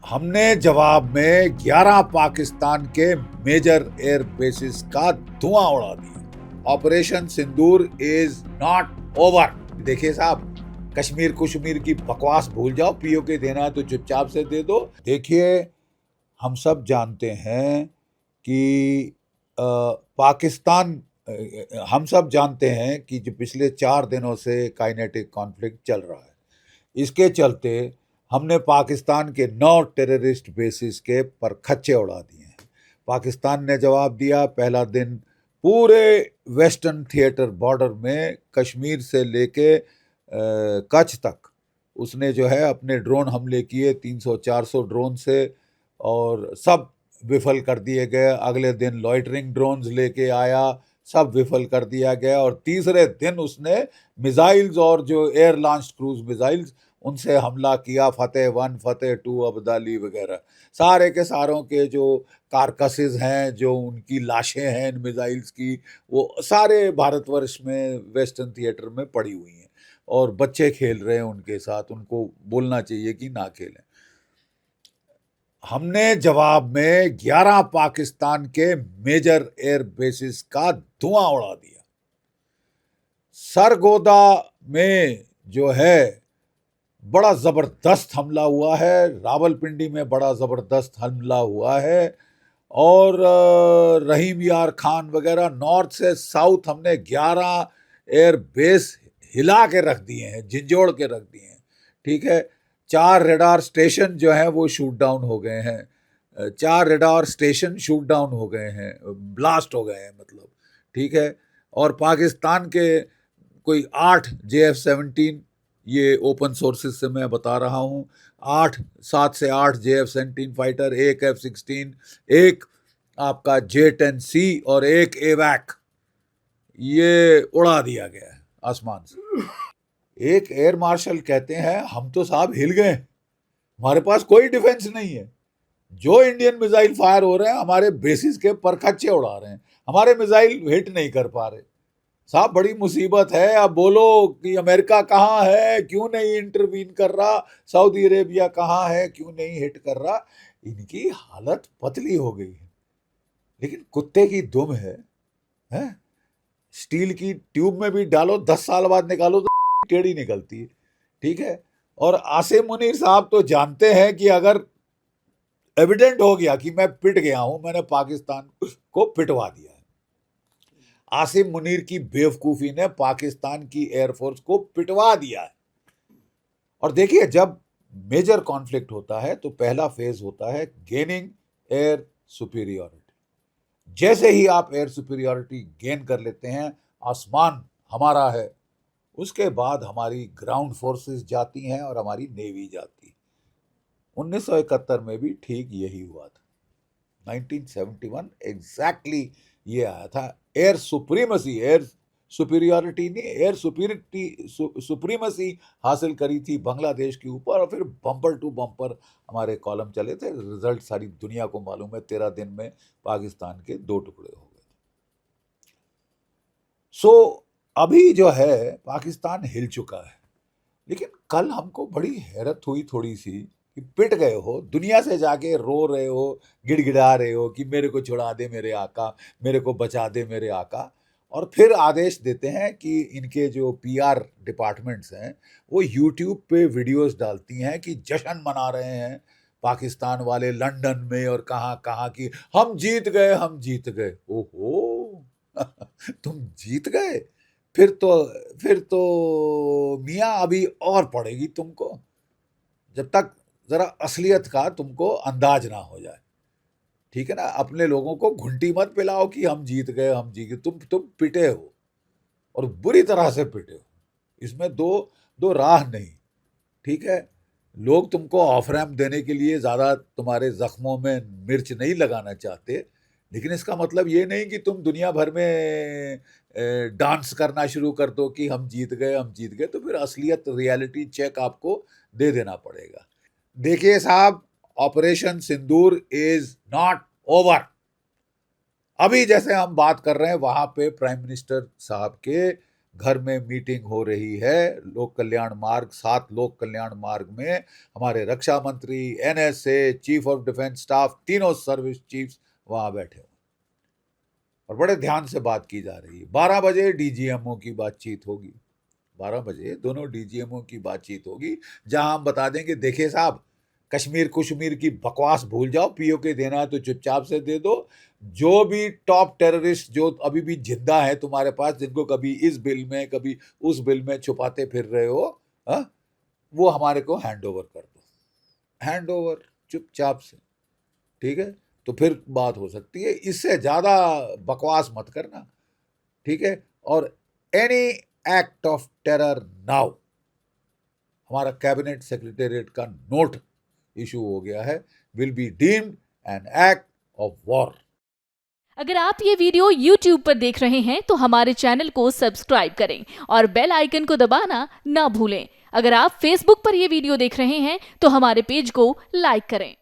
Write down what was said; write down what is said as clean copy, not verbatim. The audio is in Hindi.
हमने जवाब में 11 पाकिस्तान के मेजर एयर बेसिस का धुआं उड़ा दिया। Operation Sindoor is not over. देखिए साहब, कश्मीर कुश्मीर की बकवास भूल जाओ, पीओके देना है तो चुपचाप से दे दो। देखिए, हम सब जानते हैं कि पाकिस्तान हम सब जानते हैं कि जो पिछले 4 दिनों से काइनेटिक कॉन्फ्लिक्ट चल रहा है, इसके चलते हमने पाकिस्तान के 9 टेररिस्ट बेसिस के परखच्चे उड़ा दिए हैं। पाकिस्तान ने जवाब दिया। पहला दिन पूरे वेस्टर्न थिएटर बॉर्डर में कश्मीर से लेके कच्छ तक उसने जो है अपने ड्रोन हमले किए, 300-400 ड्रोन से, और सब विफल कर दिए गए। अगले दिन लॉइटरिंग ड्रोन्स लेके आया, सब विफल कर दिया गया। और तीसरे दिन उसने मिसाइल्स और जो एयर लॉन्च क्रूज मिसाइल्स, उनसे हमला किया। फतेह 1, फतेह 2, अब्दाली वगैरह, सारे के सारों के जो कारकसेस हैं, जो उनकी लाशें हैं इन मिसाइल्स की, वो सारे भारतवर्ष में वेस्टर्न थिएटर में पड़ी हुई हैं और बच्चे खेल रहे हैं उनके साथ। उनको बोलना चाहिए कि ना खेलें। हमने जवाब में 11 पाकिस्तान के मेजर एयर बेसिस का धुआं उड़ा दिया। सरगोदा में जो है बड़ा जबरदस्त हमला हुआ है, रावलपिंडी में बड़ा जबरदस्त हमला हुआ है, और रहीम यार खान वगैरह नॉर्थ से साउथ हमने 11 एयर बेस हिला के रख दिए हैं, झिंझोड़ के रख दिए हैं। ठीक है, 4 रेडार स्टेशन जो हैं वो शूट डाउन हो गए हैं। 4 रेडार स्टेशन शूट डाउन हो गए हैं, ब्लास्ट हो गए हैं मतलब। ठीक है, और पाकिस्तान के कोई 8 JF-17, ये ओपन सोर्सेज से मैं बता रहा हूँ, 7 से 8 JF-17 फाइटर, एक F-16, एक आपका J-10C और एक एवैक, ये उड़ा दिया गया है आसमान से। एक एयर मार्शल कहते हैं हम तो साहब हिल गए, हमारे पास कोई डिफेंस नहीं है। जो इंडियन मिसाइल फायर हो रहे हैं हमारे बेसिस के परखच्चे उड़ा रहे हैं, हमारे मिसाइल हिट नहीं कर पा रहे। साहब बड़ी मुसीबत है। अब बोलो कि अमेरिका कहाँ है, क्यों नहीं इंटरवीन कर रहा, सऊदी अरेबिया कहाँ है, क्यों नहीं हिट कर रहा। इनकी हालत पतली हो गई है, लेकिन कुत्ते की दुम है? स्टील की ट्यूब में भी डालो, 10 साल बाद निकालो तो टेढ़ी निकलती है। ठीक है, और आसिम मुनीर साहब तो जानते हैं कि अगर एविडेंट हो गया कि मैं पिट गया हूं, मैंने पाकिस्तान को पिटवा दिया है। आसिम मुनीर की बेवकूफी ने पाकिस्तान की एयरफोर्स को पिटवा दिया है। और देखिए, जब मेजर कॉन्फ्लिक्ट होता है तो पहला फेज होता है गेनिंग एयर सुपीरियोरिटी। जैसे ही आप एयर सुपीरियोरिटी गेन कर लेते हैं, आसमान हमारा है, उसके बाद हमारी ग्राउंड फोर्सेस जाती हैं और हमारी नेवी जाती है। 1971 में भी ठीक यही हुआ था। 1971 एग्जैक्टली ये आया था। एयर सुप्रीमसी, एयर सुपीरियोरिटी नहीं, एयर सुप्रीमसी हासिल करी थी बांग्लादेश के ऊपर, और फिर बम्पर टू बम्पर हमारे कॉलम चले थे। रिजल्ट सारी दुनिया को मालूम है, 13 दिन में पाकिस्तान के 2 टुकड़े हो गए। सो अभी जो है पाकिस्तान हिल चुका है। लेकिन कल हमको बड़ी हैरत हुई थोड़ी सी कि पिट गए हो, दुनिया से जाके रो रहे हो, गिड़गिड़ा रहे हो कि मेरे को छुड़ा दे मेरे आका, मेरे को बचा दे मेरे आका, और फिर आदेश देते हैं कि इनके जो पीआर डिपार्टमेंट्स हैं वो यूट्यूब पे वीडियोस डालती हैं कि जश्न मना रहे हैं पाकिस्तान वाले लंदन में और कहाँ कहाँ की, हम जीत गए, हम जीत गए। ओहो तुम जीत गए? फिर तो फिर तो मियाँ अभी और पड़ेगी तुमको, जब तक जरा असलियत का तुमको अंदाज ना हो जाए। ठीक है ना, अपने लोगों को घुंटी मत पिलाओ कि हम जीत गए, हम जीत गए। तुम पिटे हो, और बुरी तरह से पिटे हो। इसमें दो दो राह नहीं। ठीक है, लोग तुमको ऑफ रैम्प देने के लिए ज़्यादा तुम्हारे जख्मों में मिर्च नहीं लगाना चाहते, लेकिन इसका मतलब ये नहीं कि तुम दुनिया भर में डांस करना शुरू कर दो कि हम जीत गए, हम जीत गए। तो फिर असलियत, रियलिटी चेक आपको दे देना पड़ेगा। देखिए साहब, operation Sindoor is not over. अभी जैसे हम बात कर रहे हैं, वहां पे प्राइम मिनिस्टर साहब के घर में मीटिंग हो रही है। लोक कल्याण मार्ग 7 लोक कल्याण मार्ग में हमारे रक्षा मंत्री, NSA, chief of defence staff, तीनों सर्विस चीफ्स वहां बैठे हुए और बड़े ध्यान से बात की जा रही है। 12 बजे डीजीएमओ की बातचीत होगी। 12 बजे दोनों डीजीएमओ की बातचीत होगी, जहां हम बता देंगे देखिए साहब, कश्मीर की बकवास भूल जाओ, पीओके देना है तो चुपचाप से दे दो। जो भी टॉप टेररिस्ट जो अभी भी जिंदा है तुम्हारे पास, जिनको कभी इस बिल में कभी उस बिल में छुपाते फिर रहे हो, वो हमारे को हैंड ओवर कर दो, हैंड ओवर चुपचाप से, ठीक है? तो फिर बात हो सकती है। इससे ज्यादा बकवास मत करना, ठीक है? और any act of terror now, हमारा कैबिनेट सेक्रेटेरिएट का नोट इशू हो गया है, will be deemed an act of war. अगर आप ये वीडियो YouTube पर देख रहे हैं तो हमारे चैनल को सब्सक्राइब करें और बेल आइकन को दबाना ना भूलें। अगर आप Facebook पर ये वीडियो देख रहे हैं तो हमारे पेज को लाइक करें।